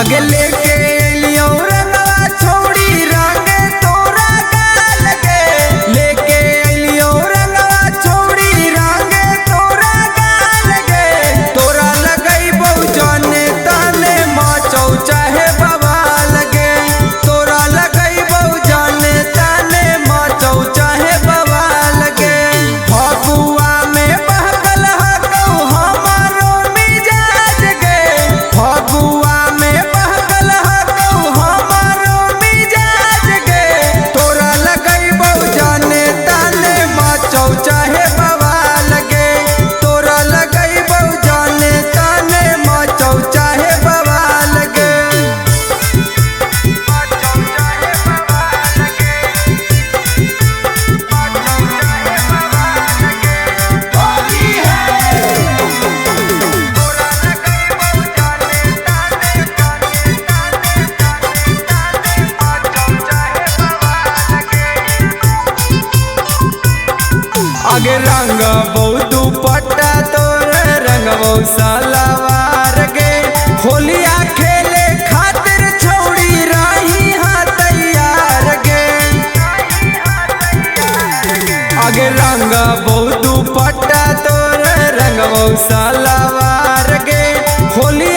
अगले के लियो रंगवा छोड़ी रंग तोरा गाल के, लेके लियो रंगवा छोड़ी रंग तोरा गाल के। तोरा लगई बहु जाने ताने मचौ चाहे बवाल गे, तोरा लगई बहु जाने ताने मचौ चाहे बवाल गे। फगुआ में बहकल हकौ हमारो मिजाज गे, फगुआ में बहकल हकौ हमारो मिजाज गे। तोरा लगई बहु जाने ताने मचौ चाहे बवाल गे, तोरा लगई बहु जाने ताने मचौ चाहे बवाल गे। आगे रंग बहु दुपट्टा तोर रंग बहु सलवार गे। होलिया खेले खातिर छौड़ी रही हाँ तैयार गे। आगे रंग बहु दुपट्टा तोर रंग बहु सलवार गे। होली